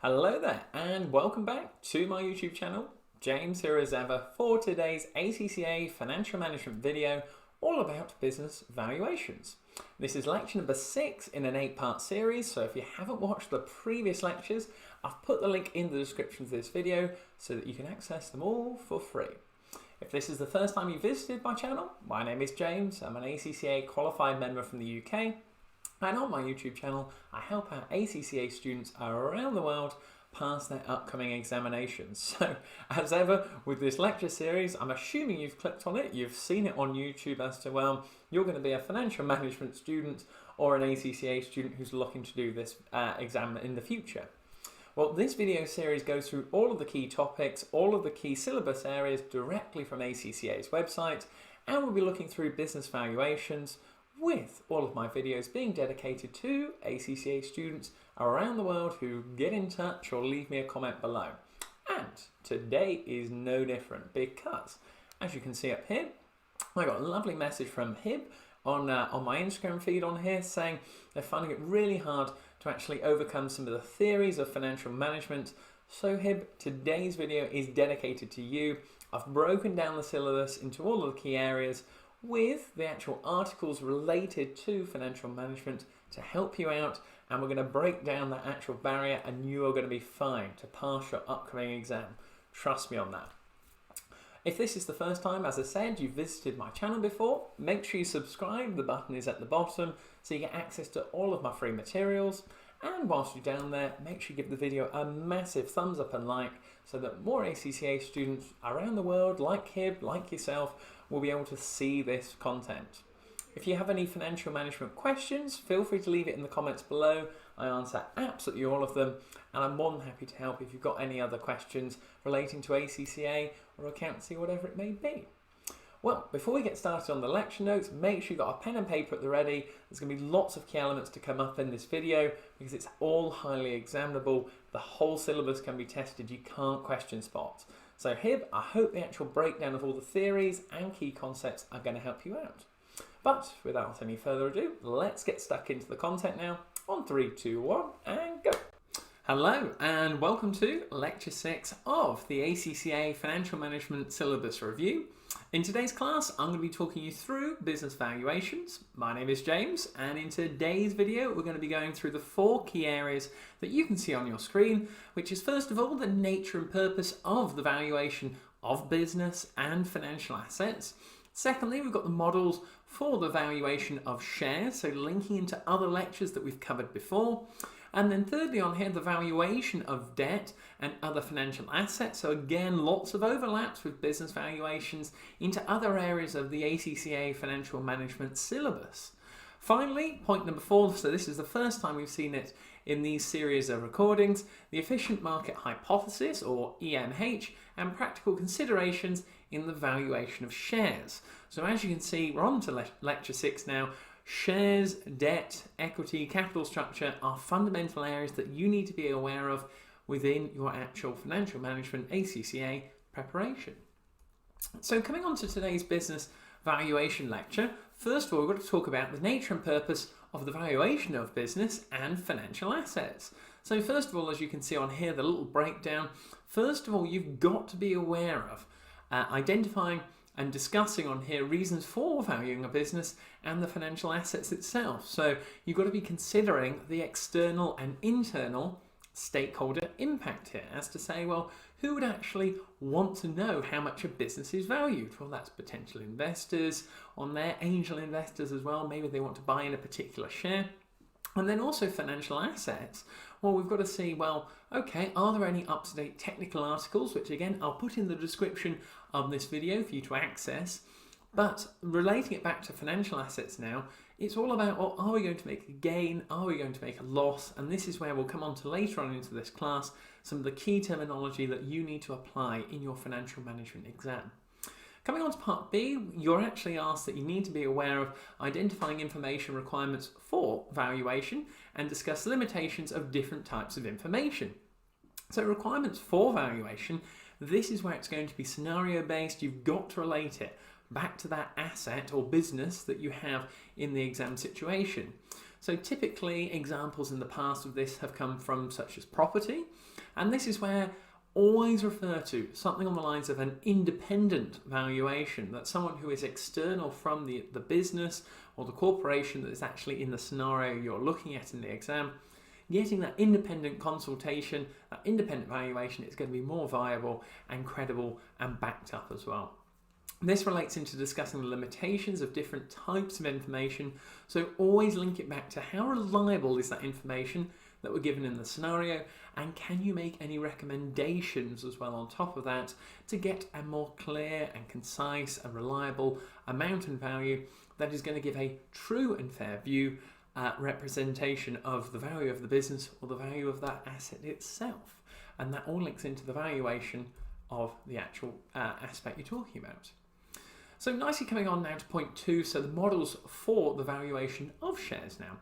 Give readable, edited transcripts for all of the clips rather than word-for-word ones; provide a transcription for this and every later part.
Hello there and welcome back to my YouTube channel. James here as ever for today's ACCA financial management video all about business valuations. This is lecture number 6 in an 8-part series, so if you haven't watched the previous lectures, I've put the link in the description of this video so that you can access them all for free. If this is the first time you visited my channel, my name is James. I'm an ACCA qualified member from the UK. And on my YouTube channel, I help out ACCA students around the world pass their upcoming examinations. So, as ever, with this lecture series, I'm assuming you've clicked on it, you've seen it on YouTube as to, well, you're going to be a financial management student or an ACCA student who's looking to do this exam in the future. Well, this video series goes through all of the key topics, all of the key syllabus areas directly from ACCA's website, and we'll be looking through business valuations, with all of my videos being dedicated to ACCA students around the world who get in touch or leave me a comment below. And today is no different because, as you can see up here, I got a lovely message from Hib on my Instagram feed on here saying they're finding it really hard to actually overcome some of the theories of financial management. So Hib, today's video is dedicated to you. I've broken down the syllabus into all of the key areas with the actual articles related to financial management to help you out, and we're going to break down that actual barrier and you are going to be fine to pass your upcoming exam. Trust me on that. If this is the first time, as I said, you've visited my channel before, make sure you subscribe. The button is at the bottom so you get access to all of my free materials. And whilst you're down there, make sure you give the video a massive thumbs up and like so that more ACCA students around the world, like Hib, like yourself, will be able to see this content. If you have any financial management questions, feel free to leave it in the comments below. I answer absolutely all of them, and I'm more than happy to help if you've got any other questions relating to ACCA or accountancy or whatever it may be. Well, before we get started on the lecture notes, make sure you've got a pen and paper at the ready. There's going to be lots of key elements to come up in this video because it's all highly examinable. The whole syllabus can be tested. You can't question spot. So Hib, I hope the actual breakdown of all the theories and key concepts are going to help you out. But without any further ado, let's get stuck into the content now. On 3, 2, 1, and go. Hello and welcome to Lecture 6 of the ACCA Financial Management Syllabus Review. In today's class, I'm going to be talking you through business valuations. My name is James, and in today's video, we're going to be going through the 4 key areas that you can see on your screen, which is first of all, the nature and purpose of the valuation of business and financial assets. Secondly, we've got the models for the valuation of shares, so linking into other lectures that we've covered before. And then thirdly on here, the valuation of debt and other financial assets. So again, lots of overlaps with business valuations into other areas of the ACCA financial management syllabus. Finally, point number 4, so this is the first time we've seen it in these series of recordings, the efficient market hypothesis, or EMH, and practical considerations in the valuation of shares. So as you can see, we're on to lecture 6 now. Shares, debt, equity, capital structure are fundamental areas that you need to be aware of within your actual financial management ACCA preparation. So coming on to today's business valuation lecture, first of all, we're going to talk about the nature and purpose of the valuation of business and financial assets. So first of all, as you can see on here, the little breakdown, first of all, you've got to be aware of identifying and discussing on here reasons for valuing a business and the financial assets itself. So you've got to be considering the external and internal stakeholder impact here as to say, well, who would actually want to know how much a business is valued? Well, that's potential investors on there, angel investors as well. Maybe they want to buy in a particular share. And then also financial assets. Well, we've got to see, well, okay, are there any up-to-date technical articles, which again, I'll put in the description of this video for you to access. But relating it back to financial assets now, it's all about, well, are we going to make a gain? Are we going to make a loss? And this is where we'll come on to later on into this class, some of the key terminology that you need to apply in your financial management exam. Coming on to part B, you're actually asked that you need to be aware of identifying information requirements for valuation and discuss limitations of different types of information. So requirements for valuation, this is where it's going to be scenario based. You've got to relate it back to that asset or business that you have in the exam situation. So typically examples in the past of this have come from such as property, and this is where always refer to something on the lines of an independent valuation, that someone who is external from the business or the corporation that is actually in the scenario you're looking at in the exam, getting that independent consultation, that independent valuation is going to be more viable and credible and backed up as well. This relates into discussing the limitations of different types of information, so always link it back to how reliable is that information that we're given in the scenario, and can you make any recommendations as well on top of that to get a more clear and concise and reliable amount and value that is going to give a true and fair view representation of the value of the business or the value of that asset itself. And that all links into the valuation of the actual aspect you're talking about. So nicely coming on now to point 2, so the models for the valuation of shares now.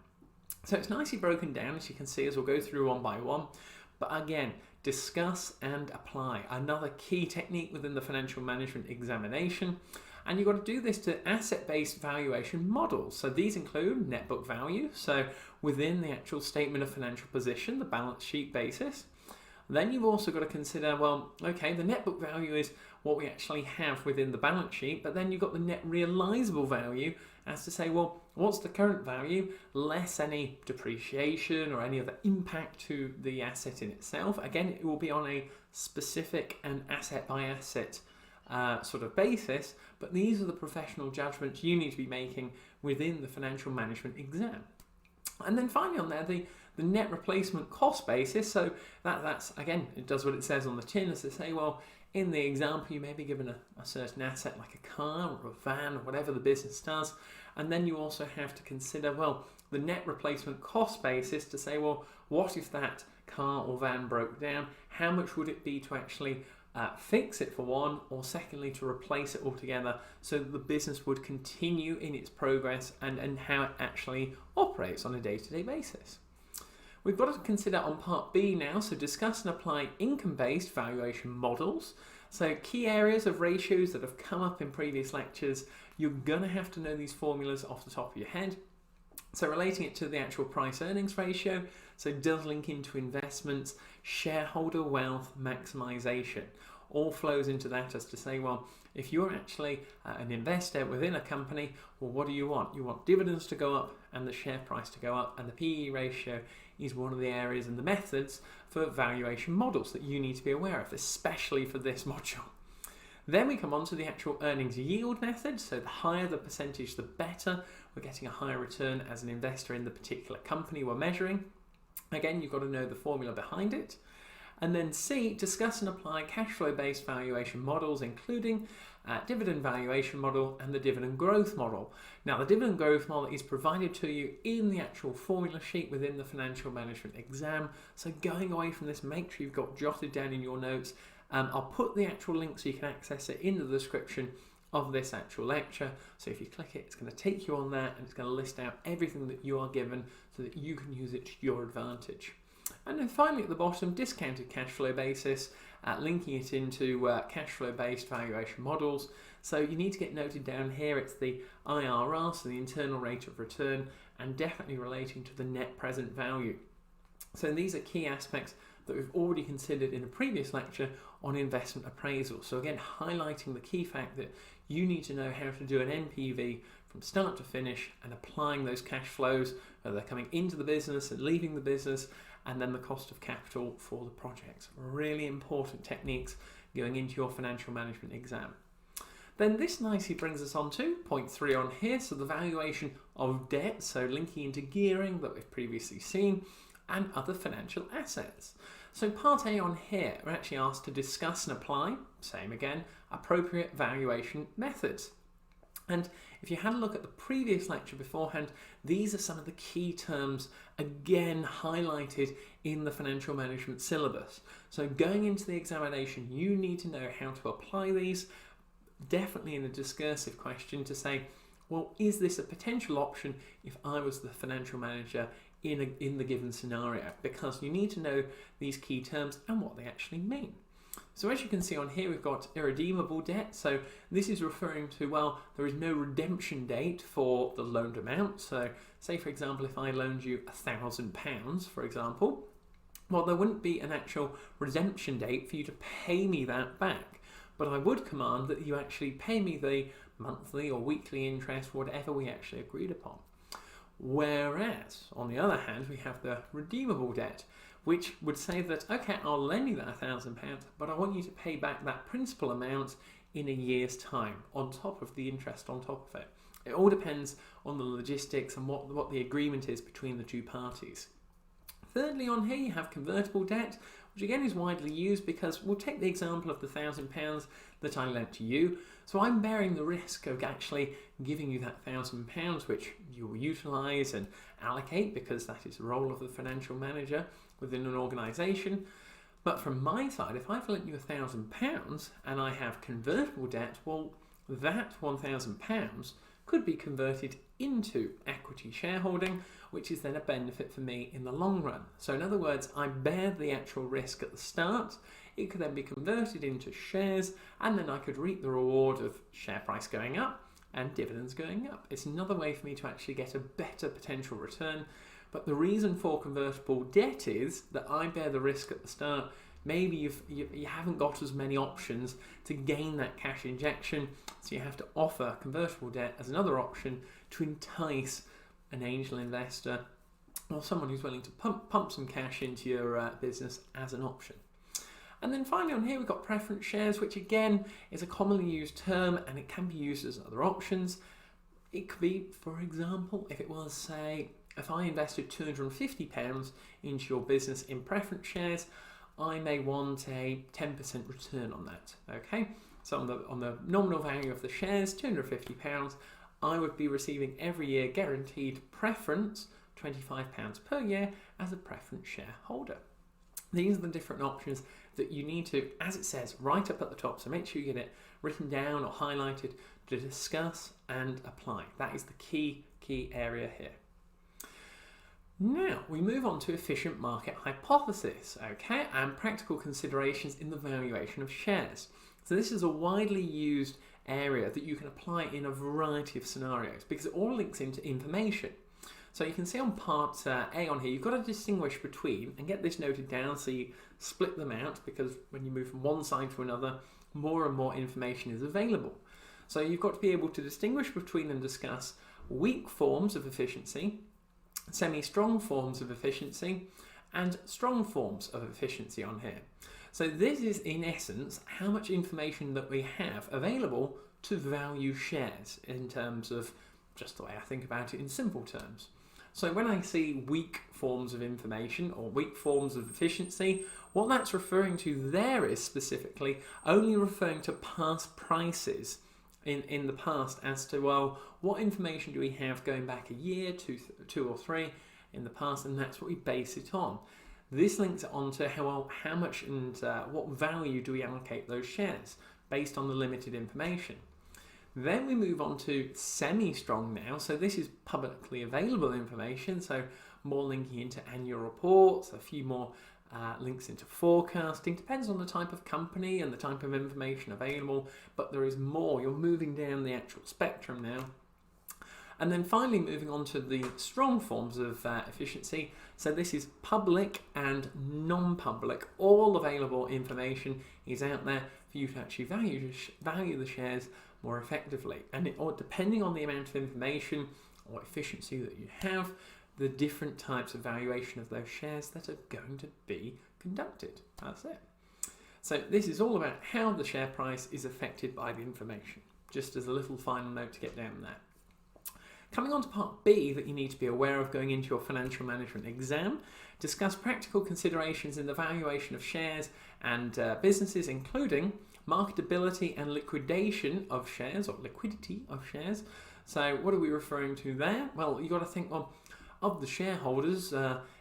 So it's nicely broken down, as you can see, as we'll go through one by one. But again, discuss and apply. Another key technique within the financial management examination. And you've got to do this to asset-based valuation models. So these include net book value, so within the actual statement of financial position, the balance sheet basis. Then you've also got to consider, well, okay, the net book value is what we actually have within the balance sheet, but then you've got the net realizable value as to say, well, what's the current value less any depreciation or any other impact to the asset in itself. Again, it will be on a specific and asset by asset sort of basis, but these are the professional judgments you need to be making within the financial management exam. And then finally on there, the net replacement cost basis. So that's again, it does what it says on the tin, as they say, well, in the example, you may be given a certain asset like a car or a van or whatever the business does. And then you also have to consider, well, the net replacement cost basis to say, well, what if that car or van broke down? How much would it be to actually fix it for one, or secondly, to replace it altogether so that the business would continue in its progress and how it actually operates on a day-to-day basis. We've got to consider on part B now, so discuss and apply income-based valuation models. So key areas of ratios that have come up in previous lectures, you're going to have to know these formulas off the top of your head. So relating it to the actual price earnings ratio, so it does link into investments, shareholder wealth maximization. All flows into that as to say, well, if you're actually an investor within a company, well, what do you want? You want dividends to go up and the share price to go up, and the PE ratio is one of the areas and the methods for valuation models that you need to be aware of, especially for this module. Then we come on to the actual earnings yield method. So the higher the percentage, the better. We're getting a higher return as an investor in the particular company we're measuring. Again, you've got to know the formula behind it. And then C, discuss and apply cash flow based valuation models, including dividend valuation model and the dividend growth model. Now, the dividend growth model is provided to you in the actual formula sheet within the financial management exam. So going away from this, make sure you've got jotted down in your notes. I'll put the actual link so you can access it in the description of this actual lecture. So if you click it, it's going to take you on that, and it's going to list out everything that you are given so that you can use it to your advantage. And then finally at the bottom, discounted cash flow basis, linking it into cash flow based valuation models. So you need to get noted down here, it's the IRR, so the internal rate of return, and definitely relating to the net present value. So these are key aspects that we've already considered in a previous lecture on investment appraisal. So again, highlighting the key fact that you need to know how to do an NPV from start to finish and applying those cash flows, whether they're coming into the business and leaving the business, and then the cost of capital for the project. Really important techniques going into your financial management exam. Then this nicely brings us on to point 3 on here, so the valuation of debt, so linking into gearing that we've previously seen, and other financial assets. So part A on here, we're actually asked to discuss and apply, same again, appropriate valuation methods. And if you had a look at the previous lecture beforehand, these are some of the key terms again highlighted in the financial management syllabus. So going into the examination, you need to know how to apply these, definitely in a discursive question to say, well, is this a potential option if I was the financial manager in the given scenario? Because you need to know these key terms and what they actually mean. So as you can see on here, we've got irredeemable debt. So this is referring to, well, there is no redemption date for the loaned amount. So say, for example, if I loaned you £1,000, for example, well, there wouldn't be an actual redemption date for you to pay me that back. But I would command that you actually pay me the monthly or weekly interest, whatever we actually agreed upon. Whereas, on the other hand, we have the redeemable debt, which would say that, okay, I'll lend you that £1,000, but I want you to pay back that principal amount in a year's time, on top of the interest on top of it. It all depends on the logistics and what the agreement is between the two parties. Thirdly, on here you have convertible debt, which again is widely used because we'll take the example of the £1,000 that I lent to you. So I'm bearing the risk of actually giving you that £1,000, which you will utilise and allocate because that is the role of the financial manager within an organisation. But from my side, if I've lent you £1,000 and I have convertible debt, well, that £1,000 could be converted into equity shareholding, which is then a benefit for me in the long run. So in other words, I bear the actual risk at the start. It could then be converted into shares, and then I could reap the reward of share price going up and dividends going up. It's another way for me to actually get a better potential return. But the reason for convertible debt is that I bear the risk at the start. Maybe you haven't got as many options to gain that cash injection, so you have to offer convertible debt as another option to entice an angel investor or someone who's willing to pump some cash into your business as an option. And then finally on here we've got preference shares, which again is a commonly used term and it can be used as other options. It could be, for example, if it was, say, if I invested £250 into your business in preference shares, I may want a 10% return on that. Okay, so on the nominal value of the shares, £250, I would be receiving every year guaranteed preference, £25 per year, as a preference shareholder. These are the different options that you need to, as it says, right up at the top. So make sure you get it written down or highlighted to discuss and apply. That is the key area here. Now we move on to efficient market hypothesis, okay, and practical considerations in the valuation of shares. So this is a widely used area that you can apply in a variety of scenarios because it all links into information. So you can see on part A on here, you've got to distinguish between, and get this noted down so you split them out, because when you move from one side to another, more and more information is available. So you've got to be able to distinguish between and discuss weak forms of efficiency, semi-strong forms of efficiency, and strong forms of efficiency on here. So this is in essence how much information that we have available to value shares in terms of just the way I think about it in simple terms. So when I see weak forms of information or weak forms of efficiency, what that's referring to there is specifically only referring to past prices in the past as to, well, what information do we have going back a year, two or three in the past, and that's what we base it on. This links it on to how much and what value do we allocate those shares based on the limited information. Then we move on to semi-strong now. So this is publicly available information, so more linking into annual reports, a few more links into forecasting. Depends on the type of company and the type of information available, but there is more. You're moving down the actual spectrum now. And then finally moving on to the strong forms of efficiency. So this is public and non-public. All available information is out there for you to actually value the shares more effectively. And depending on the amount of information or efficiency that you have, the different types of valuation of those shares that are going to be conducted. That's it. So this is all about how the share price is affected by the information. Just as a little final note to get down there. Coming on to part B that you need to be aware of going into your financial management exam, discuss practical considerations in the valuation of shares and businesses, including marketability and liquidation of shares, or liquidity of shares. So what are we referring to there? Well, you've got to think, well, of the shareholders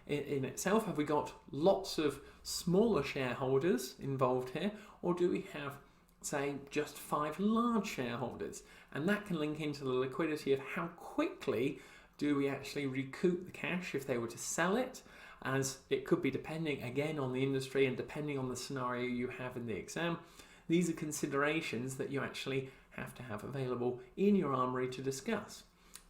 in itself, have we got lots of smaller shareholders involved here, or do we have, say, just 5 large shareholders? And that can link into the liquidity of how quickly do we actually recoup the cash if they were to sell it. as it could be depending again on the industry and depending on the scenario you have in the exam. These are considerations that you actually have to have available in your armoury to discuss.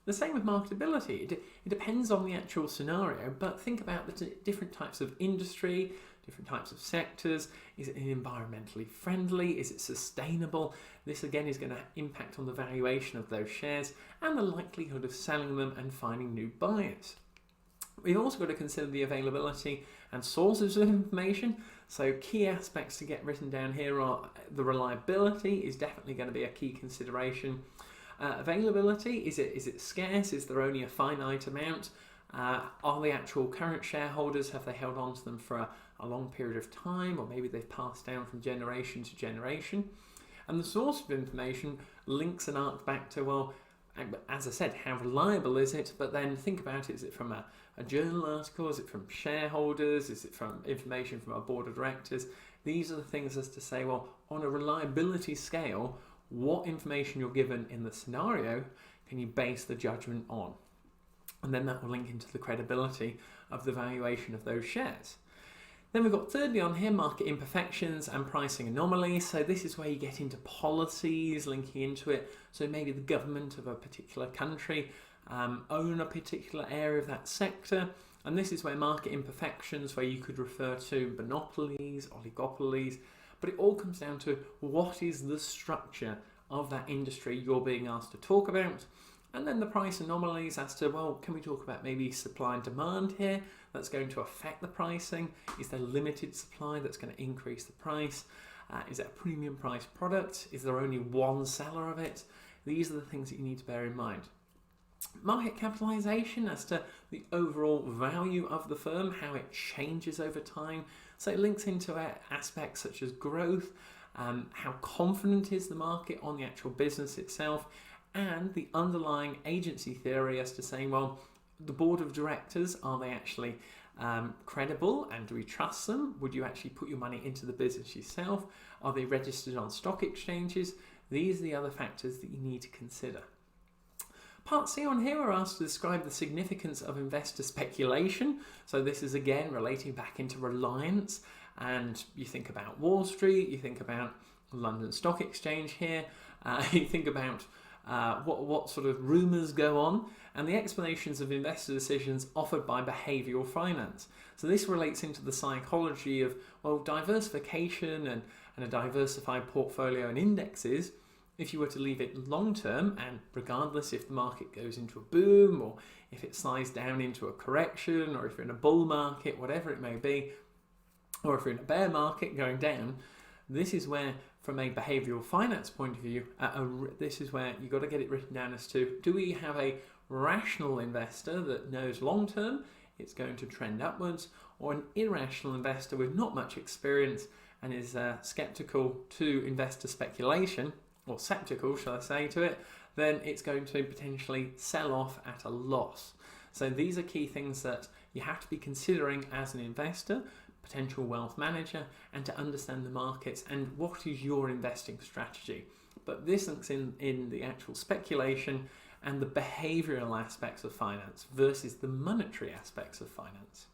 The same with marketability. It depends on the actual scenario, but think about the different types of industry, different types of sectors. Is it environmentally friendly? Is it sustainable? This again is going to impact on the valuation of those shares and the likelihood of selling them and finding new buyers. We've also got to consider the availability and sources of information. So key aspects to get written down here are the reliability is definitely going to be a key consideration. Availability, is it scarce? Is there only a finite amount? Are the actual current shareholders, have they held on to them for a long period of time, or maybe they've passed down from generation to generation? And the source of information links and arcs back to, well, as I said, how reliable is it? But then think about it, is it from a journal article? Is it from shareholders? Is it from information from our board of directors? These are the things as to say, well, on a reliability scale, what information you're given in the scenario can you base the judgment on? And then that will link into the credibility of the valuation of those shares. Then we've got thirdly on here, market imperfections and pricing anomalies. So this is where you get into policies linking into it. So maybe the government of a particular country own a particular area of that sector. And this is where market imperfections, where you could refer to monopolies, oligopolies, but it all comes down to what is the structure of that industry you're being asked to talk about. And then the price anomalies as to, well, can we talk about maybe supply and demand here that's going to affect the pricing? Is there limited supply that's going to increase the price? Is it a premium price product? Is there only one seller of it? These are the things that you need to bear in mind. Market capitalization as to the overall value of the firm, how it changes over time. So it links into aspects such as growth, how confident is the market on the actual business itself, and the underlying agency theory as to saying, well, the board of directors, are they actually credible, and do we trust them? Would you actually put your money into the business yourself? Are they registered on stock exchanges? These are the other factors that you need to consider. Part C on here, we're asked to describe the significance of investor speculation. So this is again relating back into reliance, and you think about Wall Street, you think about London Stock Exchange here, you think about what sort of rumours go on, and the explanations of investor decisions offered by behavioural finance. So this relates into the psychology of, well, diversification and a diversified portfolio and indexes. If you were to leave it long term, and regardless if the market goes into a boom or if it slides down into a correction, or if you're in a bull market, whatever it may be, or if you're in a bear market going down, this is where, from a behavioural finance point of view, this is where you've got to get it written down as to, do we have a rational investor that knows long term it's going to trend upwards, or an irrational investor with not much experience and is sceptical to investor speculation, or sceptical, shall I say, to it, then it's going to potentially sell off at a loss. So these are key things that you have to be considering as an investor, potential wealth manager, and to understand the markets and what is your investing strategy. But this links in the actual speculation and the behavioural aspects of finance versus the monetary aspects of finance.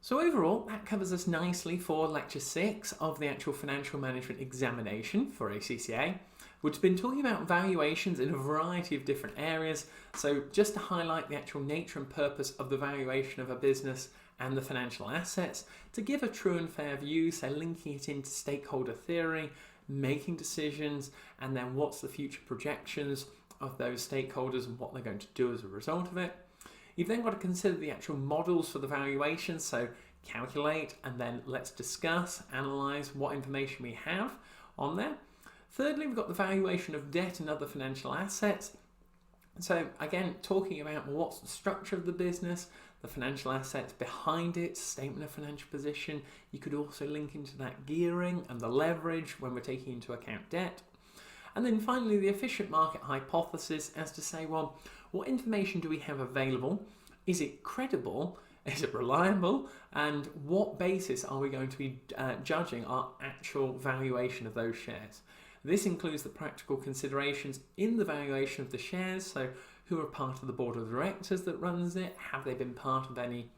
So overall, that covers us nicely for Lecture 6 of the actual Financial Management Examination for ACCA. We've been talking about valuations in a variety of different areas. So just to highlight the actual nature and purpose of the valuation of a business and the financial assets, to give a true and fair view, so linking it into stakeholder theory, making decisions, and then what's the future projections of those stakeholders and what they're going to do as a result of it. You've then got to consider the actual models for the valuation, so calculate and then let's discuss, analyse what information we have on there. Thirdly, we've got the valuation of debt and other financial assets. So again, talking about what's the structure of the business, the financial assets behind it, statement of financial position. You could also link into that gearing and the leverage when we're taking into account debt. And then finally, the efficient market hypothesis as to say, well, what information do we have available? Is it credible? Is it reliable? And what basis are we going to be judging our actual valuation of those shares? This includes the practical considerations in the valuation of the shares. So who are part of the board of directors that runs it, have they been part of any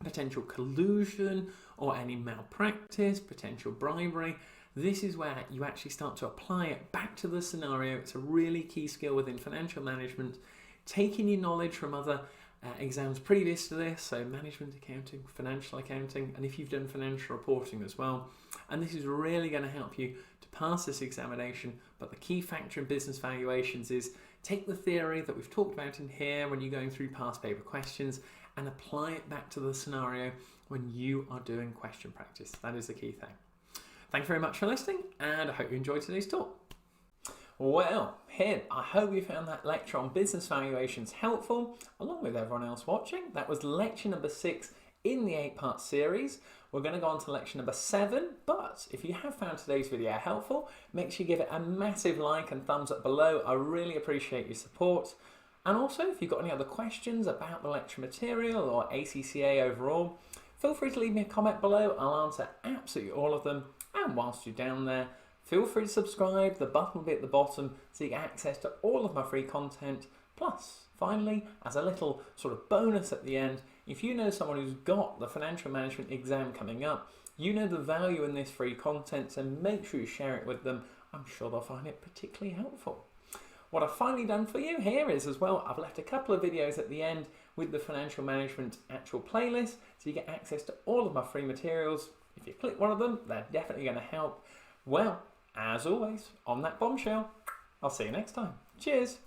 potential collusion or any malpractice, potential bribery. This is where you actually start to apply it back to the scenario. It's a really key skill within financial management, taking your knowledge from other exams previous to this, so management accounting, financial accounting, and if you've done financial reporting as well. And this is really going to help you to pass this examination. But the key factor in business valuations is take the theory that we've talked about in here when you're going through past paper questions and apply it back to the scenario when you are doing question practice. That is the key thing. Thank you very much for listening, and I hope you enjoyed today's talk. Well, I hope you found that lecture on business valuations helpful, along with everyone else watching. That was lecture number 6 in the 8-part series. We're going to go on to lecture number 7, but if you have found today's video helpful, make sure you give it a massive like and thumbs up below. I really appreciate your support. And also, if you've got any other questions about the lecture material or ACCA overall, feel free to leave me a comment below. I'll answer absolutely all of them. And whilst you're down there, feel free to subscribe. The button will be at the bottom so you get access to all of my free content. Plus, finally, as a little sort of bonus at the end, if you know someone who's got the financial management exam coming up, you know the value in this free content, so make sure you share it with them. I'm sure they'll find it particularly helpful. What I've finally done for you here is as well, I've left a couple of videos at the end with the financial management actual playlist, so you get access to all of my free materials. If you click one of them, they're definitely going to help. Well, as always, on that bombshell, I'll see you next time. Cheers.